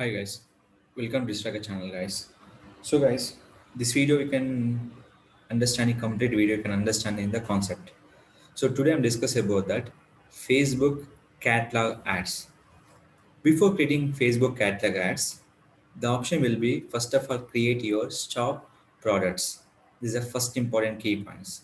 Hi guys, welcome to Distracker channel guys. So guys, this video you can understand a complete video you can understand in the concept. So today I'm discussing about that Facebook catalog ads. Before creating Facebook catalog ads, the option will be first of all create your shop products. These are first important key points.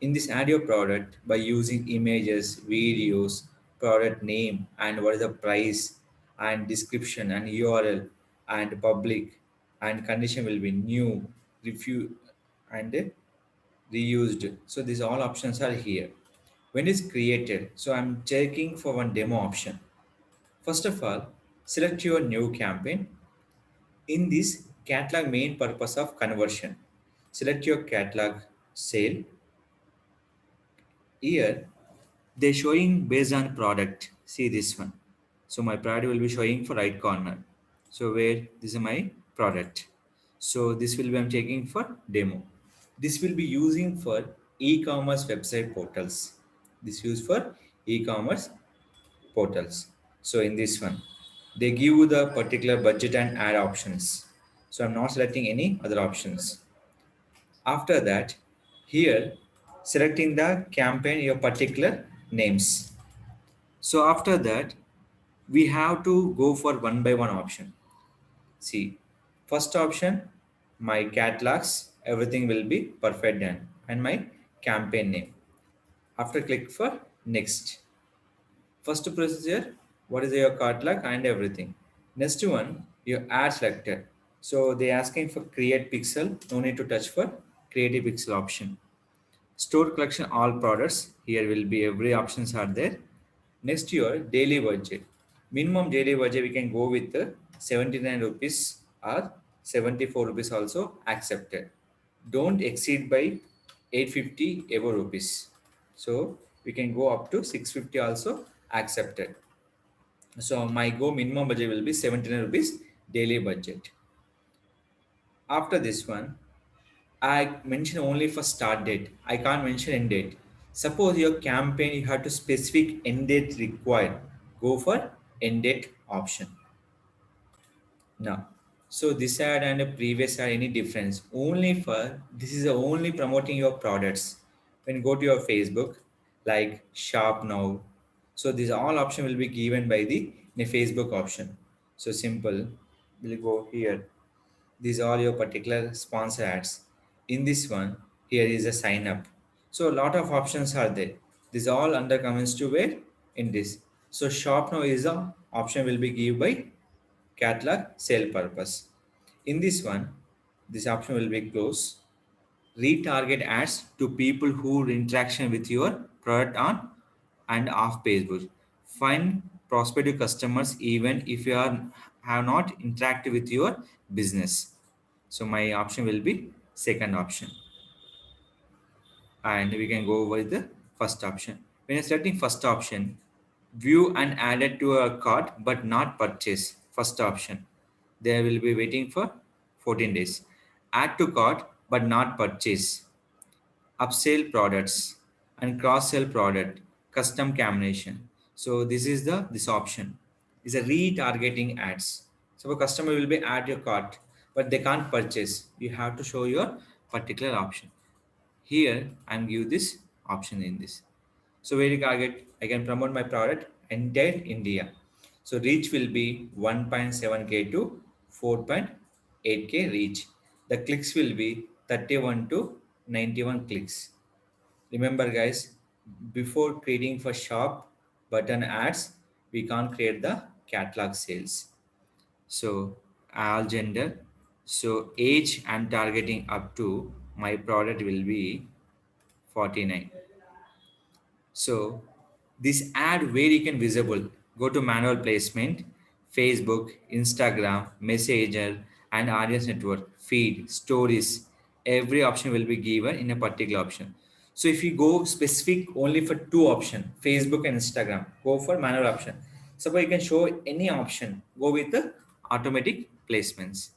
In this add your product by using images, videos, product name and what is the price and description and URL and public and condition will be new, review and reused. So these all options are here. When it's created, so I'm checking for one demo option. First of all, select your new campaign. In this catalog main purpose of conversion, select your catalog sale. Here they're showing based on product. See this one. So my product will be showing for right corner. So where this is my product. So this will be I'm taking for demo. This will be using for e-commerce website portals. This used for e-commerce portals. So in this one, they give you the particular budget and ad options. So I'm not selecting any other options. After that, here selecting the campaign your particular names. So after that, we have to go for one by one option. See, first option, my catalogs, everything will be perfect done, and my campaign name. After click for next. First procedure, what is your catalog and everything. Next one, your ad selector. So they asking for create pixel, no need to touch for creative pixel option. Store collection all products. Here will be every options are there. Next your daily budget. Minimum daily budget we can go with 79 rupees or 74 rupees also accepted. Don't exceed by 850 euro rupees. So we can go up to 650 also accepted. So my go minimum budget will be 79 rupees daily budget. After this one, I mention only for start date. I can't mention end date. Suppose your campaign you have to specific end date required. Go for end date option. Now, so this ad and the previous ad any difference? Only for this is only promoting your products. When you go to your Facebook, like shop now. So these all option will be given by the Facebook option. So simple. We'll go here. These are your particular sponsor ads. In this one, here is a sign up. So a lot of options are there. These all under comments to where in this. So shop now is a option will be given by catalog sale purpose. In this one, this option will be close. Retarget ads to people who interaction with your product on and off Facebook. Find prospective customers even if you are have not interacted with your business. So my option will be second option, and we can go over the first option. When you're selecting first option, view and added to a cart but not purchase. First option, they will be waiting for 14 days. Add to cart but not purchase. Upsell products and cross sell product, custom combination. So this is the this option is a retargeting ads. So a customer will be add your cart but they can't purchase. You have to show your particular option. Here I'm give this option in this. So where you target, I can promote my product entire India. So reach will be 1.7k to 4.8k reach. The clicks will be 31 to 91 clicks. Remember guys, before creating for shop button ads, we can't create the catalog sales. So all gender. So age I'm targeting up to my product will be 49. So this ad where you can visible, go to manual placement, Facebook, Instagram, Messenger, and audience network, feed, stories. Every option will be given in a particular option. So if you go specific only for two option, Facebook and Instagram, go for manual option. Suppose you can show any option, go with the automatic placements.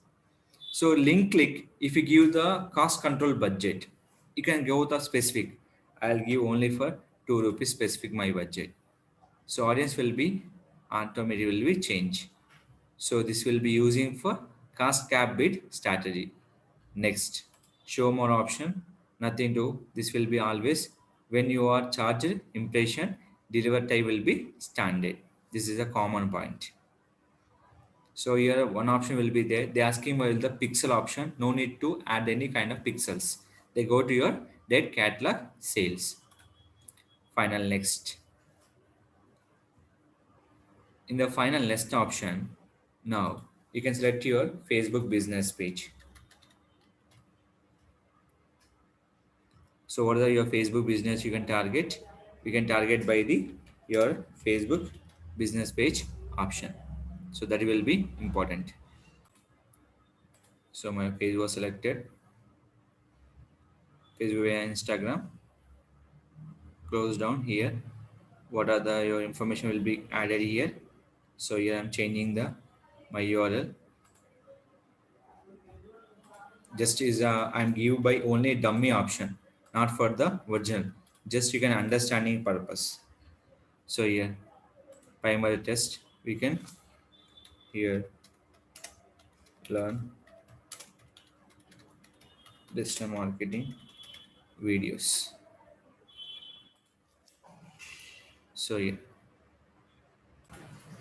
So link click, if you give the cost control budget, you can go with the specific. I'll give only for 2 rupees specific my budget. So audience will be automatically will be change. So this will be using for cost cap bid strategy. Next, show more option. Nothing to. This will be always when you are charged impression, deliver time will be standard. This is a common point. So here one option will be there. They asking for the pixel option. No need to add any kind of pixels. They go to your dead catalog sales. Final next. In the final next option, now you can select your Facebook business page. So what are your Facebook business you can target? You can target by the your Facebook business page option. So that will be important. So my page was selected. Facebook and Instagram. Close down here. What are the your information will be added here. So here I'm changing the my URL. Just is I'm give by only dummy option, not for the original. Just you can understanding purpose. So here primary test we can here learn digital marketing videos. So yeah,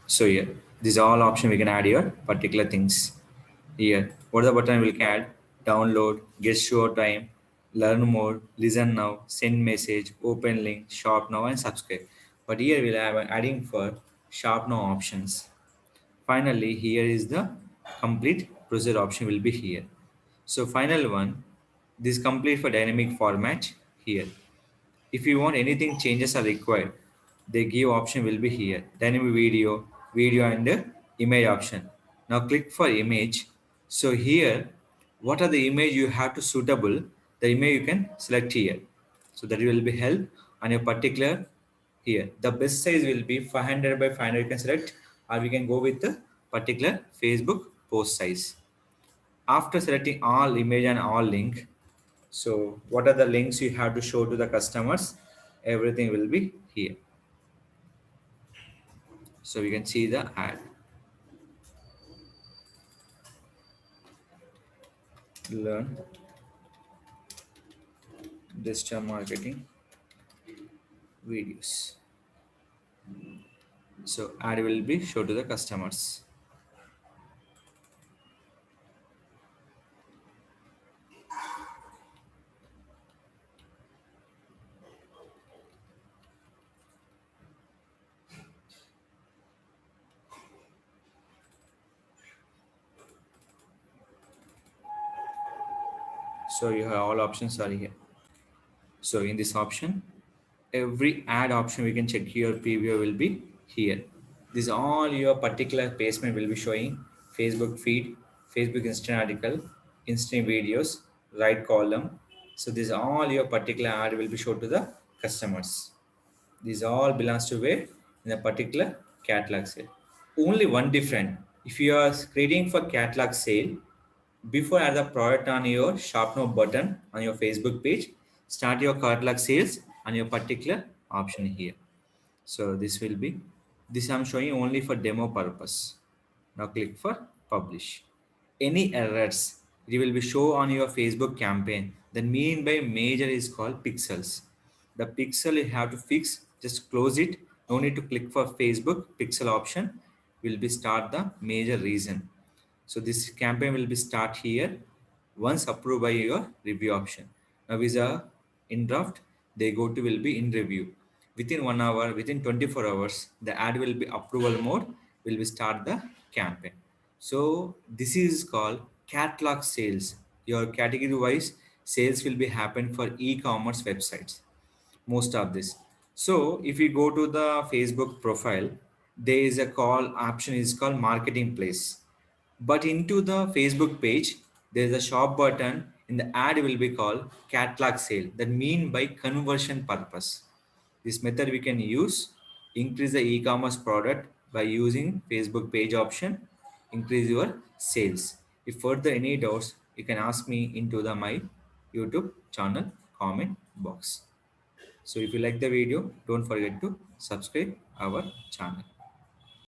so yeah, these are all option we can add here particular things here. What the button we can add? Download, get show time, learn more, listen now, send message, open link, shop now, and subscribe. But here we'll have adding for shop now options. Finally, here is the complete procedure option will be here. So final one, this complete for dynamic format here. If you want anything changes are required, they give option will be here. Dynamic video, video and image option. Now click for image. So here, what are the image you have to suitable? The image you can select here. So that will be help on your particular here. The best size will be 500 by 500 you can select, or we can go with the particular Facebook post size. After selecting all image and all link, so what are the links you have to show to the customers? Everything will be here. So we can see the ad. Learn digital marketing videos. So ad will be show to the customers. So you have all options are here. So in this option, every ad option we can check your preview will be here. This all your particular placement will be showing Facebook feed, Facebook instant article, instant videos, right column. So this all your particular ad will be shown to the customers. These all belongs to where in a particular catalog sale. Only one different. If you are creating for catalog sale, before add the product on your shop now button on your Facebook page, start your catalog sales on your particular option here. So this I'm showing only for demo purpose. Now click for publish. Any errors, it will be show on your Facebook campaign. The mean by major is called pixels. The pixel you have to fix, just close it. No need to click for Facebook pixel option. Will be start the major reason. So this campaign will be start here once approved by your review option. Now is a in draft, they go to will be in review. Within 1 hour, within 24 hours, the ad will be approval mode, will be start the campaign. So this is called catalog sales. Your category wise sales will be happen for e-commerce websites most of this. So if you go to the Facebook profile, there is a call option is called marketing place. But into the Facebook page, there is a shop button in the ad will be called catalog sale. That mean by conversion purpose. This method we can use increase the e-commerce product by using Facebook page option, increase your sales. If further any doubts, you can ask me into the my YouTube channel comment box. So if you like the video, don't forget to subscribe our channel.